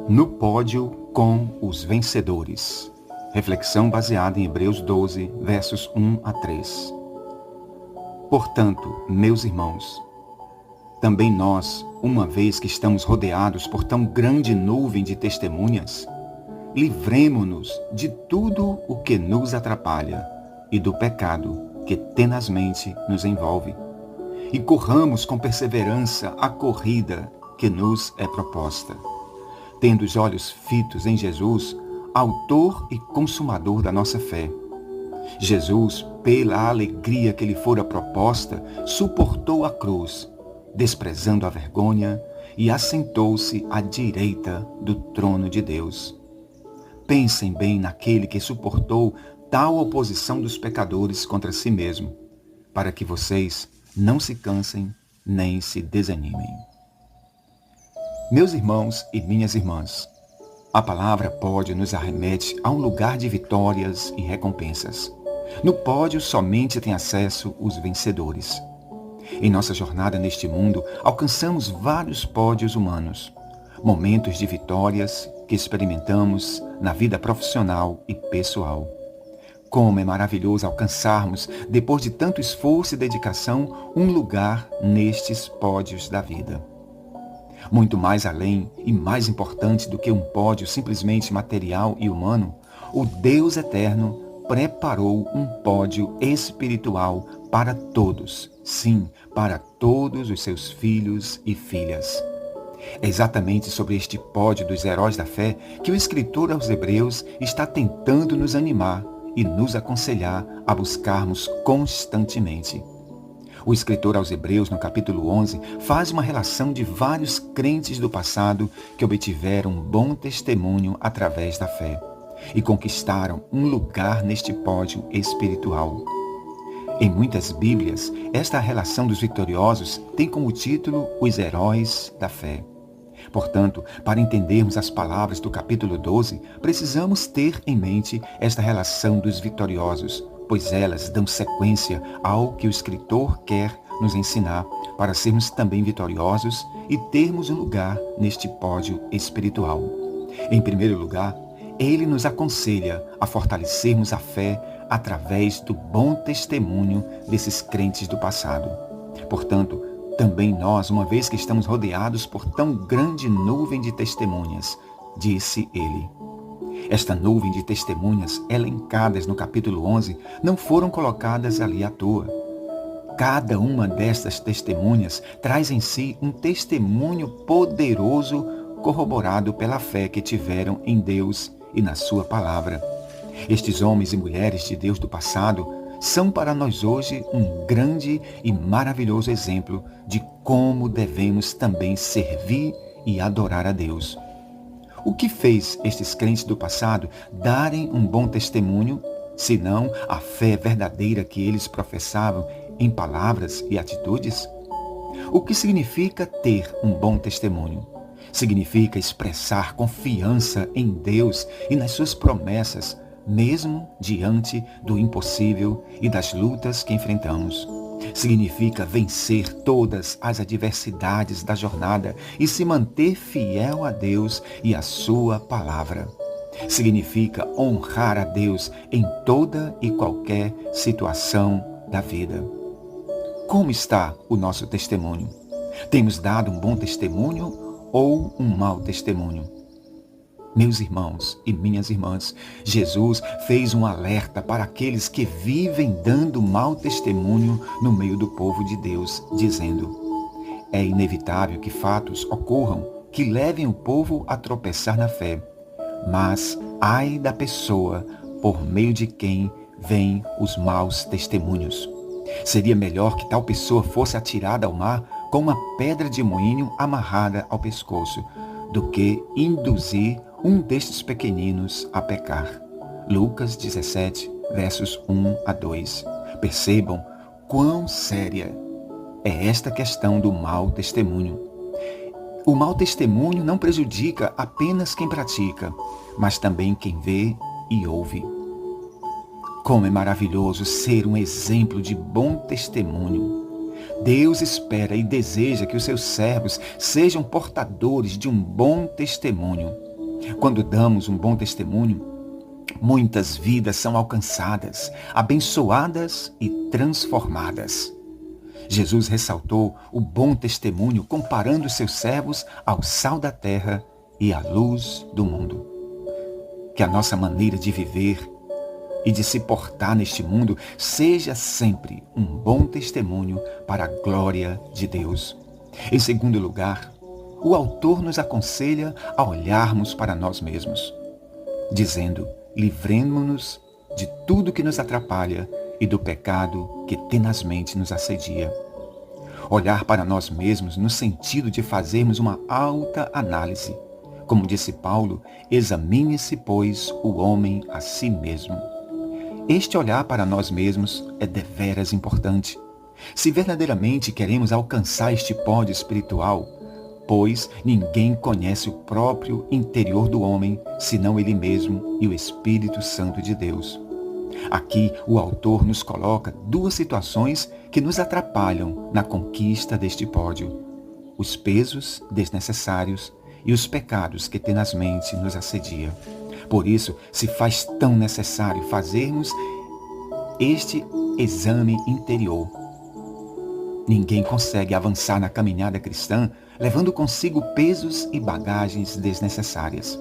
No pódio com os vencedores. Reflexão baseada em Hebreus 12, versos 1 a 3. Portanto, meus irmãos, também nós, uma vez que estamos rodeados por tão grande nuvem de testemunhas, livremo-nos de tudo o que nos atrapalha e do pecado que tenazmente nos envolve, e corramos com perseverança a corrida que nos é proposta, tendo os olhos fitos em Jesus, autor e consumador da nossa fé. Jesus, pela alegria que lhe fora proposta, suportou a cruz, desprezando a vergonha, e assentou-se à direita do trono de Deus. Pensem bem naquele que suportou tal oposição dos pecadores contra si mesmo, para que vocês não se cansem nem se desanimem. Meus irmãos e minhas irmãs, a palavra pódio nos arremete a um lugar de vitórias e recompensas. No pódio somente têm acesso os vencedores. Em nossa jornada neste mundo, alcançamos vários pódios humanos, momentos de vitórias que experimentamos na vida profissional e pessoal. Como é maravilhoso alcançarmos, depois de tanto esforço e dedicação, um lugar nestes pódios da vida. Muito mais além e mais importante do que um pódio simplesmente material e humano, o Deus eterno preparou um pódio espiritual para todos, sim, para todos os seus filhos e filhas. É exatamente sobre este pódio dos heróis da fé que o escritor aos Hebreus está tentando nos animar e nos aconselhar a buscarmos constantemente. O escritor aos Hebreus, no capítulo 11, faz uma relação de vários crentes do passado que obtiveram um bom testemunho através da fé e conquistaram um lugar neste pódio espiritual. Em muitas Bíblias, esta relação dos vitoriosos tem como título Os Heróis da Fé. Portanto, para entendermos as palavras do capítulo 12, precisamos ter em mente esta relação dos vitoriosos, pois elas dão sequência ao que o escritor quer nos ensinar para sermos também vitoriosos e termos um lugar neste pódio espiritual. Em primeiro lugar, ele nos aconselha a fortalecermos a fé através do bom testemunho desses crentes do passado. Portanto, também nós, uma vez que estamos rodeados por tão grande nuvem de testemunhas, disse ele. Esta nuvem de testemunhas, elencadas no capítulo 11, não foram colocadas ali à toa. Cada uma destas testemunhas traz em si um testemunho poderoso corroborado pela fé que tiveram em Deus e na sua palavra. Estes homens e mulheres de Deus do passado são para nós hoje um grande e maravilhoso exemplo de como devemos também servir e adorar a Deus. O que fez estes crentes do passado darem um bom testemunho, senão a fé verdadeira que eles professavam em palavras e atitudes? O que significa ter um bom testemunho? Significa expressar confiança em Deus e nas suas promessas, mesmo diante do impossível e das lutas que enfrentamos. Significa vencer todas as adversidades da jornada e se manter fiel a Deus e à sua palavra. Significa honrar a Deus em toda e qualquer situação da vida. Como está o nosso testemunho? Temos dado um bom testemunho ou um mau testemunho? Meus irmãos e minhas irmãs, Jesus fez um alerta para aqueles que vivem dando mau testemunho no meio do povo de Deus, dizendo: é inevitável que fatos ocorram que levem o povo a tropeçar na fé, mas ai da pessoa por meio de quem vêm os maus testemunhos. Seria melhor que tal pessoa fosse atirada ao mar com uma pedra de moinho amarrada ao pescoço, do que induzir um destes pequeninos a pecar. Lucas 17, versos 1 a 2. Percebam quão séria é esta questão do mau testemunho. O mau testemunho não prejudica apenas quem pratica, mas também quem vê e ouve. Como é maravilhoso ser um exemplo de bom testemunho. Deus espera e deseja que os seus servos sejam portadores de um bom testemunho. Quando damos um bom testemunho, muitas vidas são alcançadas, abençoadas e transformadas. Jesus ressaltou o bom testemunho comparando seus servos ao sal da terra e à luz do mundo. Que a nossa maneira de viver e de se portar neste mundo seja sempre um bom testemunho para a glória de Deus. Em segundo lugar, o autor nos aconselha a olharmos para nós mesmos, dizendo: livremo-nos de tudo que nos atrapalha e do pecado que tenazmente nos assedia. Olhar para nós mesmos no sentido de fazermos uma alta análise. Como disse Paulo, examine-se, pois, o homem a si mesmo. Este olhar para nós mesmos é deveras importante. Se verdadeiramente queremos alcançar este pódio espiritual, pois ninguém conhece o próprio interior do homem, senão ele mesmo e o Espírito Santo de Deus. Aqui o autor nos coloca duas situações que nos atrapalham na conquista deste pódio: os pesos desnecessários e os pecados que tenazmente nos assediam. Por isso, se faz tão necessário fazermos este exame interior. Ninguém consegue avançar na caminhada cristã levando consigo pesos e bagagens desnecessárias.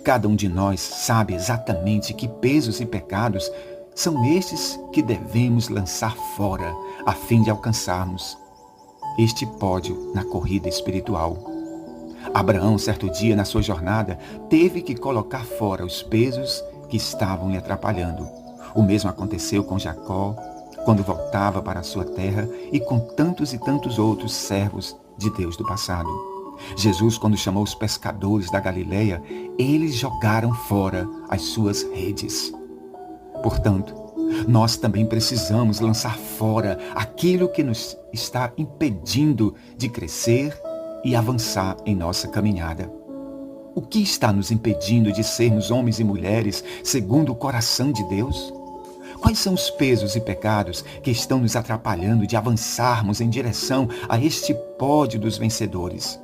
Cada um de nós sabe exatamente que pesos e pecados são estes que devemos lançar fora a fim de alcançarmos este pódio na corrida espiritual. Abraão, certo dia na sua jornada, teve que colocar fora os pesos que estavam lhe atrapalhando. O mesmo aconteceu com Jacó, quando voltava para a sua terra, e com tantos e tantos outros servos de Deus do passado. Jesus, quando chamou os pescadores da Galileia, eles jogaram fora as suas redes. Portanto, nós também precisamos lançar fora aquilo que nos está impedindo de crescer e avançar em nossa caminhada. O que está nos impedindo de sermos homens e mulheres segundo o coração de Deus? Quais são os pesos e pecados que estão nos atrapalhando de avançarmos em direção a este pódio dos vencedores?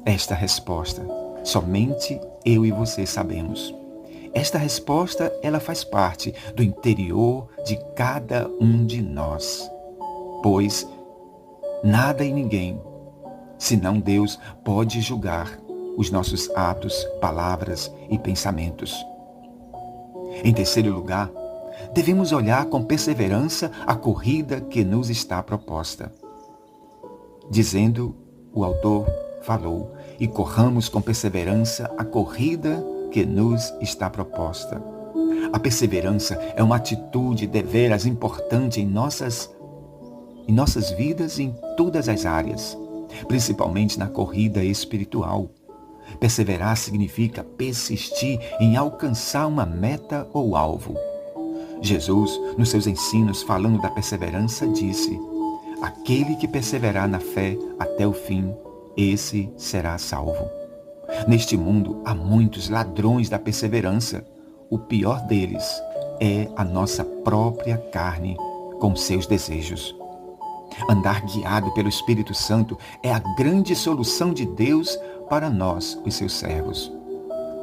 Esta resposta, somente eu e você sabemos. Esta resposta, ela faz parte do interior de cada um de nós. Pois nada e ninguém, senão Deus, pode julgar os nossos atos, palavras e pensamentos. Em terceiro lugar, devemos olhar com perseverança a corrida que nos está proposta. Dizendo, o autor falou: e corramos com perseverança a corrida que nos está proposta. A perseverança é uma atitude deveras importante em nossas vidas e em todas as áreas, principalmente na corrida espiritual. Perseverar significa persistir em alcançar uma meta ou alvo. Jesus, nos seus ensinos falando da perseverança, disse: aquele que perseverar na fé até o fim, esse será salvo. Neste mundo há muitos ladrões da perseverança. O pior deles é a nossa própria carne com seus desejos. Andar guiado pelo Espírito Santo é a grande solução de Deus para nós, os seus servos.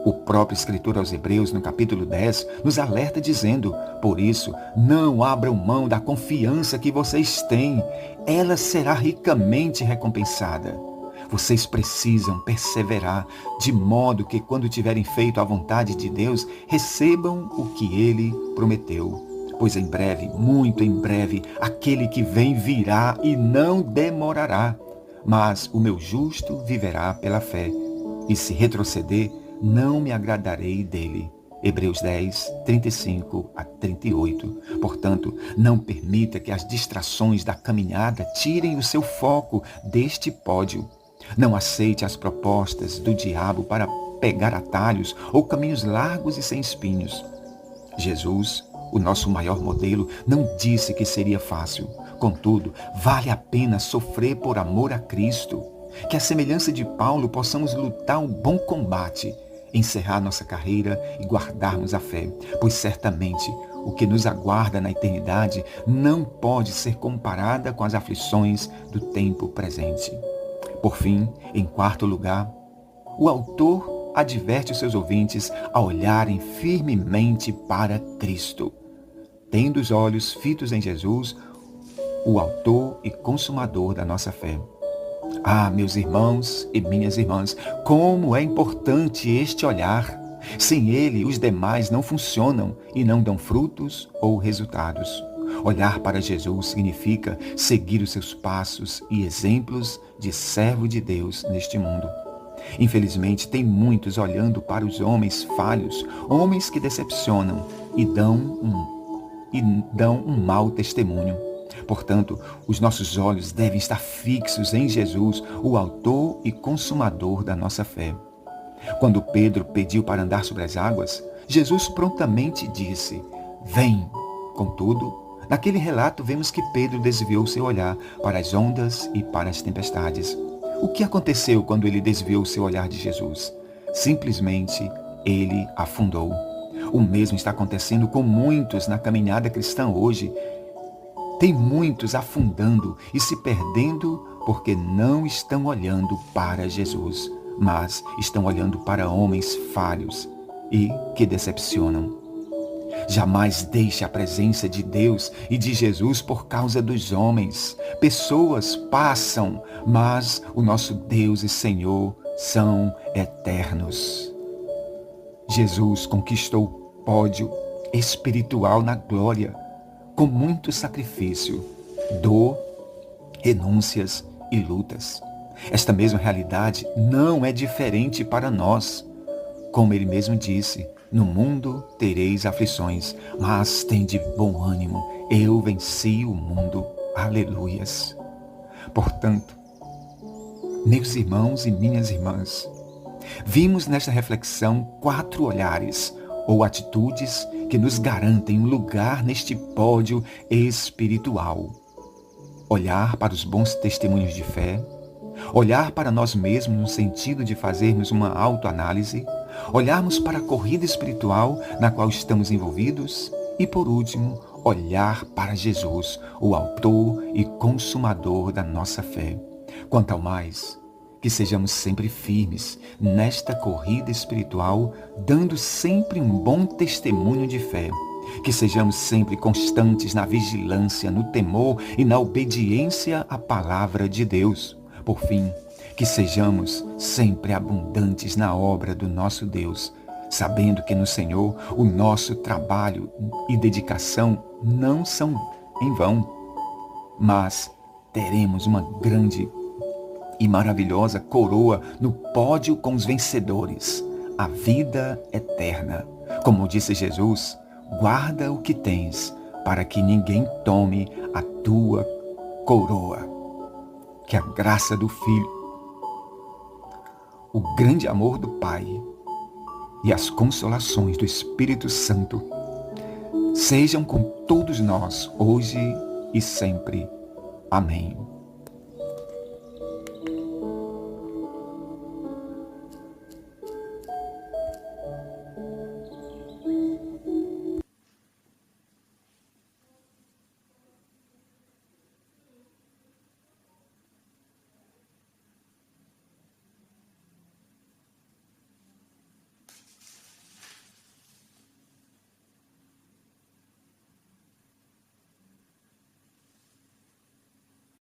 O próprio escritor aos Hebreus, no capítulo 10, nos alerta dizendo: por isso, não abram mão da confiança que vocês têm. Ela será ricamente recompensada. Vocês precisam perseverar, de modo que, quando tiverem feito a vontade de Deus, recebam o que Ele prometeu. Pois em breve, muito em breve, aquele que vem virá e não demorará. Mas o meu justo viverá pela fé, e se retroceder, não me agradarei dele. Hebreus 10, 35 a 38. Portanto, não permita que as distrações da caminhada tirem o seu foco deste pódio. Não aceite as propostas do diabo para pegar atalhos ou caminhos largos e sem espinhos. Jesus, o nosso maior modelo, não disse que seria fácil. Contudo, vale a pena sofrer por amor a Cristo. Que, à semelhança de Paulo, possamos lutar um bom combate, encerrar nossa carreira e guardarmos a fé, pois certamente o que nos aguarda na eternidade não pode ser comparada com as aflições do tempo presente. Por fim, em quarto lugar, o autor adverte os seus ouvintes a olharem firmemente para Cristo, tendo os olhos fitos em Jesus, o autor e consumador da nossa fé. Ah, meus irmãos e minhas irmãs, como é importante este olhar! Sem ele, os demais não funcionam e não dão frutos ou resultados. Olhar para Jesus significa seguir os seus passos e exemplos de servo de Deus neste mundo. Infelizmente, tem muitos olhando para os homens falhos, homens que decepcionam e dão um mau testemunho. Portanto, os nossos olhos devem estar fixos em Jesus, o autor e consumador da nossa fé. Quando Pedro pediu para andar sobre as águas, Jesus prontamente disse: "Vem!" Contudo, naquele relato vemos que Pedro desviou seu olhar para as ondas e para as tempestades. O que aconteceu quando ele desviou seu olhar de Jesus? Simplesmente, ele afundou. O mesmo está acontecendo com muitos na caminhada cristã hoje. Tem muitos afundando e se perdendo porque não estão olhando para Jesus, mas estão olhando para homens falhos e que decepcionam. Jamais deixe a presença de Deus e de Jesus por causa dos homens. Pessoas passam, mas o nosso Deus e Senhor são eternos. Jesus conquistou o pódio espiritual na glória, com muito sacrifício, dor, renúncias e lutas. Esta mesma realidade não é diferente para nós. Como ele mesmo disse, no mundo tereis aflições, mas tende bom ânimo, eu venci o mundo. Aleluias. Portanto, meus irmãos e minhas irmãs, vimos nesta reflexão 4 olhares ou atitudes que nos garantem um lugar neste pódio espiritual. Olhar para os bons testemunhos de fé, olhar para nós mesmos no sentido de fazermos uma autoanálise, olharmos para a corrida espiritual na qual estamos envolvidos e, por último, olhar para Jesus, o autor e consumador da nossa fé. Quanto ao mais, que sejamos sempre firmes nesta corrida espiritual, dando sempre um bom testemunho de fé. Que sejamos sempre constantes na vigilância, no temor e na obediência à palavra de Deus. Por fim, que sejamos sempre abundantes na obra do nosso Deus, sabendo que no Senhor o nosso trabalho e dedicação não são em vão, mas teremos uma grande e maravilhosa coroa no pódio com os vencedores, a vida eterna. Como disse Jesus, guarda o que tens, para que ninguém tome a tua coroa. Que a graça do Filho, o grande amor do Pai e as consolações do Espírito Santo sejam com todos nós, hoje e sempre. Amém.